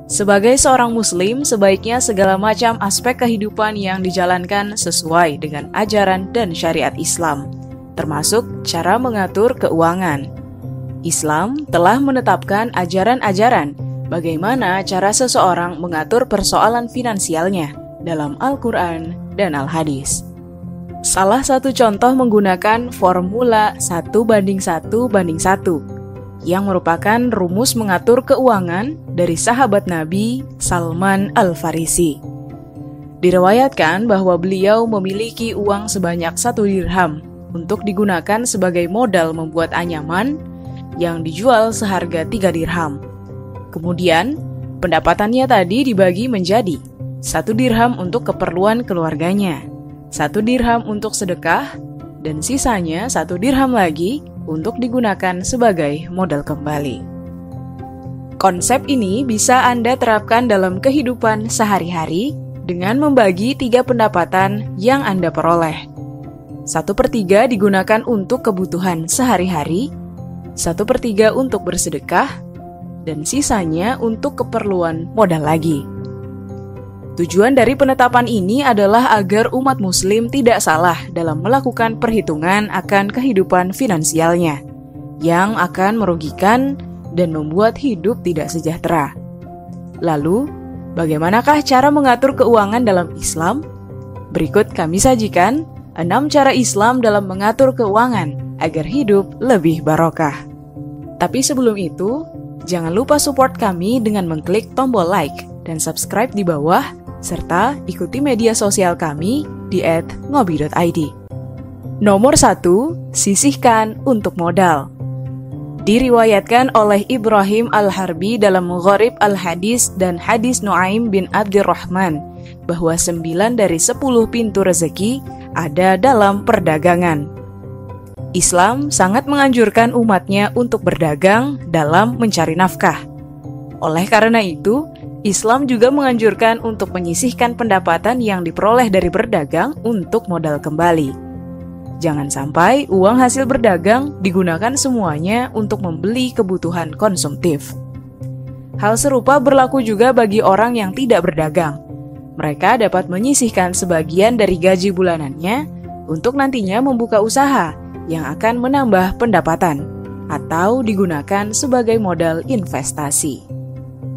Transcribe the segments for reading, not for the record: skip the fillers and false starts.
Sebagai seorang muslim, sebaiknya segala macam aspek kehidupan yang dijalankan sesuai dengan ajaran dan syariat Islam, termasuk cara mengatur keuangan. Islam telah menetapkan ajaran-ajaran bagaimana cara seseorang mengatur persoalan finansialnya dalam Al-Quran dan Al-Hadis. Salah satu contoh menggunakan formula 1:1:1 yang merupakan rumus mengatur keuangan dari sahabat Nabi Salman Al-Farisi. Diriwayatkan bahwa beliau memiliki uang sebanyak 1 dirham untuk digunakan sebagai modal membuat anyaman yang dijual seharga 3 dirham. Kemudian, pendapatannya tadi dibagi menjadi 1 dirham untuk keperluan keluarganya, 1 dirham untuk sedekah, dan sisanya 1 dirham lagi untuk digunakan sebagai modal kembali. Konsep ini bisa Anda terapkan dalam kehidupan sehari-hari dengan membagi 3 pendapatan yang Anda peroleh. 1/3 digunakan untuk kebutuhan sehari-hari, 1/3 untuk bersedekah, dan sisanya untuk keperluan modal lagi. Tujuan dari penetapan ini adalah agar umat muslim tidak salah dalam melakukan perhitungan akan kehidupan finansialnya, yang akan merugikan dan membuat hidup tidak sejahtera. Lalu, bagaimanakah cara mengatur keuangan dalam Islam? Berikut kami sajikan 6 cara Islam dalam mengatur keuangan agar hidup lebih barokah. Tapi sebelum itu, jangan lupa support kami dengan mengklik tombol like dan subscribe di bawah, serta ikuti media sosial kami di @ngobi.id. Nomor 1, sisihkan untuk modal. Diriwayatkan oleh Ibrahim Al-Harbi dalam Gharib Al-Hadis dan Hadis Nuaim bin Abdurrahman bahwa 9 dari 10 pintu rezeki ada dalam perdagangan. Islam sangat menganjurkan umatnya untuk berdagang dalam mencari nafkah. Oleh karena itu, Islam juga menganjurkan untuk menyisihkan pendapatan yang diperoleh dari berdagang untuk modal kembali. Jangan sampai uang hasil berdagang digunakan semuanya untuk membeli kebutuhan konsumtif. Hal serupa berlaku juga bagi orang yang tidak berdagang. Mereka dapat menyisihkan sebagian dari gaji bulanannya untuk nantinya membuka usaha yang akan menambah pendapatan atau digunakan sebagai modal investasi.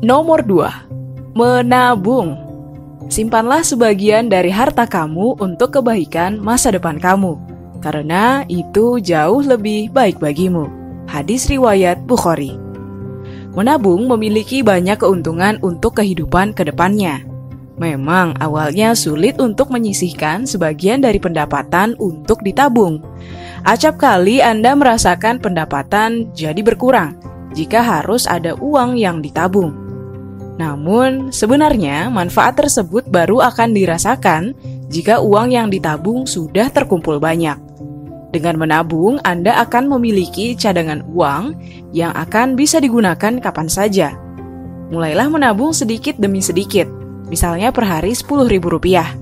Nomor 2. Menabung. Simpanlah sebagian dari harta kamu untuk kebaikan masa depan kamu, karena itu jauh lebih baik bagimu. Hadis riwayat Bukhari. Menabung memiliki banyak keuntungan untuk kehidupan ke depannya. Memang awalnya sulit untuk menyisihkan sebagian dari pendapatan untuk ditabung. Acap kali Anda merasakan pendapatan jadi berkurang jika harus ada uang yang ditabung. Namun, sebenarnya manfaat tersebut baru akan dirasakan jika uang yang ditabung sudah terkumpul banyak. Dengan menabung, Anda akan memiliki cadangan uang yang akan bisa digunakan kapan saja. Mulailah menabung sedikit demi sedikit, misalnya per hari Rp10.000,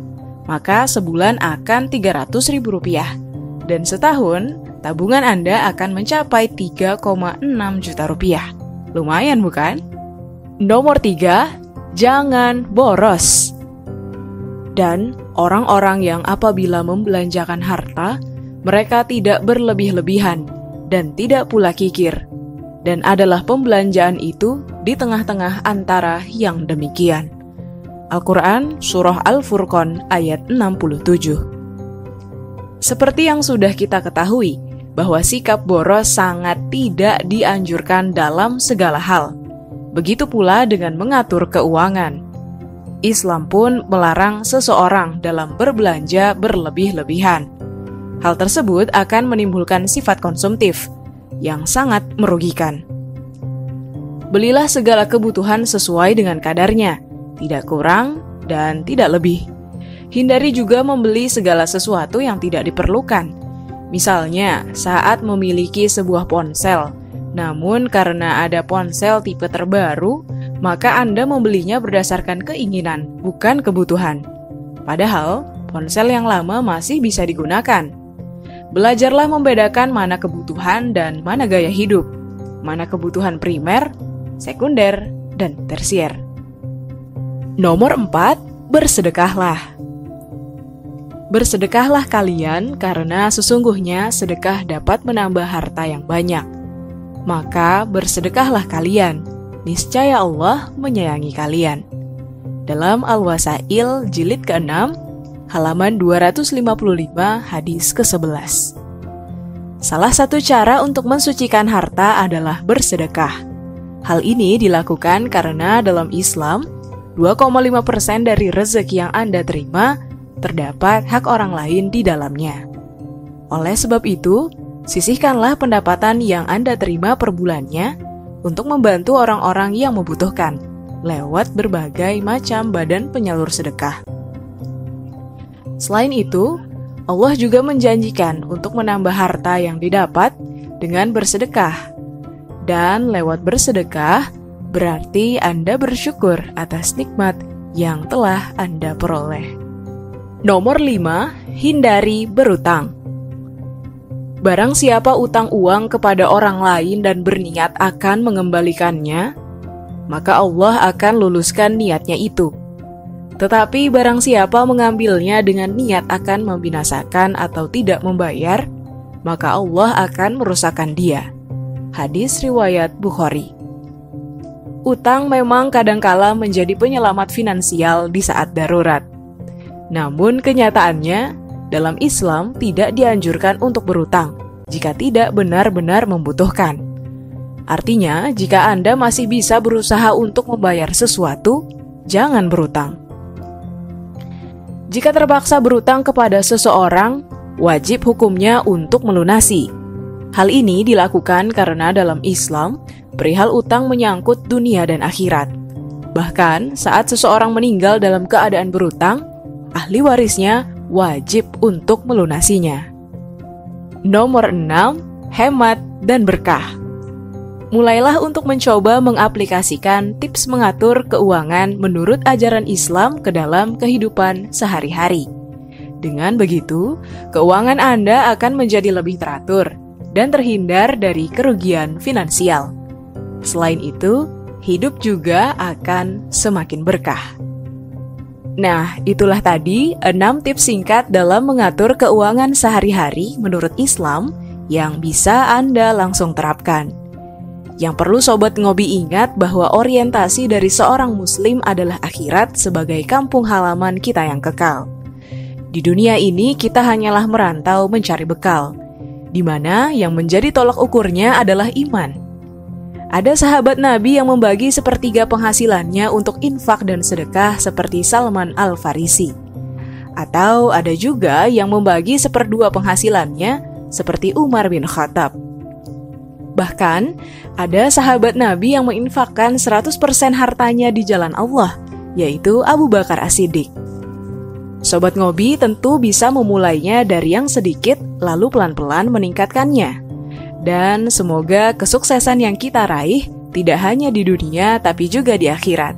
maka sebulan akan Rp300.000. Dan setahun, tabungan Anda akan mencapai Rp3,6 juta. Lumayan bukan? Nomor 3, jangan boros. Dan orang-orang yang apabila membelanjakan harta, mereka tidak berlebih-lebihan dan tidak pula kikir, dan adalah pembelanjaan itu di tengah-tengah antara yang demikian. Al-Quran Surah Al-Furqan ayat 67. Seperti yang sudah kita ketahui, bahwa sikap boros sangat tidak dianjurkan dalam segala hal. Begitu pula dengan mengatur keuangan. Islam pun melarang seseorang dalam berbelanja berlebih-lebihan. Hal tersebut akan menimbulkan sifat konsumtif yang sangat merugikan. Belilah segala kebutuhan sesuai dengan kadarnya, tidak kurang dan tidak lebih. Hindari juga membeli segala sesuatu yang tidak diperlukan. Misalnya, saat memiliki sebuah ponsel, namun karena ada ponsel tipe terbaru, maka Anda membelinya berdasarkan keinginan, bukan kebutuhan. Padahal, ponsel yang lama masih bisa digunakan. Belajarlah membedakan mana kebutuhan dan mana gaya hidup, mana kebutuhan primer, sekunder, dan tersier. Nomor 4, bersedekahlah. Bersedekahlah kalian karena sesungguhnya sedekah dapat menambah harta yang banyak. Maka bersedekahlah kalian, niscaya Allah menyayangi kalian. Dalam Al-Wasail jilid ke-6, halaman 255 hadis ke-11. Salah satu cara untuk mensucikan harta adalah bersedekah. Hal ini dilakukan karena dalam Islam, 2,5% dari rezeki yang Anda terima terdapat hak orang lain di dalamnya. Oleh sebab itu, sisihkanlah pendapatan yang Anda terima per bulannya untuk membantu orang-orang yang membutuhkan lewat berbagai macam badan penyalur sedekah. Selain itu, Allah juga menjanjikan untuk menambah harta yang didapat dengan bersedekah. Dan lewat bersedekah, berarti Anda bersyukur atas nikmat yang telah Anda peroleh. Nomor 5, hindari berutang. Barang siapa utang uang kepada orang lain dan berniat akan mengembalikannya, maka Allah akan luluskan niatnya itu. Tetapi barang siapa mengambilnya dengan niat akan membinasakan atau tidak membayar, maka Allah akan merusakkan dia. Hadis riwayat Bukhari. Utang memang kadangkala menjadi penyelamat finansial di saat darurat. Namun kenyataannya, dalam Islam tidak dianjurkan untuk berutang jika tidak benar-benar membutuhkan. Artinya, jika Anda masih bisa berusaha untuk membayar sesuatu, jangan berutang. Jika terpaksa berutang kepada seseorang, wajib hukumnya untuk melunasi. Hal ini dilakukan karena dalam Islam, perihal utang menyangkut dunia dan akhirat. Bahkan, saat seseorang meninggal dalam keadaan berutang, ahli warisnya wajib untuk melunasinya. Nomor 6, hemat dan berkah. Mulailah untuk mencoba mengaplikasikan tips mengatur keuangan menurut ajaran Islam ke dalam kehidupan sehari-hari. Dengan begitu, keuangan Anda akan menjadi lebih teratur dan terhindar dari kerugian finansial. Selain itu, hidup juga akan semakin berkah. Nah, itulah tadi 6 tips singkat dalam mengatur keuangan sehari-hari menurut Islam yang bisa Anda langsung terapkan. Yang perlu Sobat Ngobi ingat bahwa orientasi dari seorang muslim adalah akhirat sebagai kampung halaman kita yang kekal. Di dunia ini kita hanyalah merantau mencari bekal, di mana yang menjadi tolak ukurnya adalah iman. Ada sahabat Nabi yang membagi sepertiga penghasilannya untuk infak dan sedekah seperti Salman Al-Farisi. Atau ada juga yang membagi 1/2 penghasilannya seperti Umar bin Khattab. Bahkan, ada sahabat Nabi yang menginfakkan 100% hartanya di jalan Allah, yaitu Abu Bakar As-Siddiq. Sobat Ngobi tentu bisa memulainya dari yang sedikit lalu pelan-pelan meningkatkannya. Dan semoga kesuksesan yang kita raih tidak hanya di dunia tapi juga di akhirat.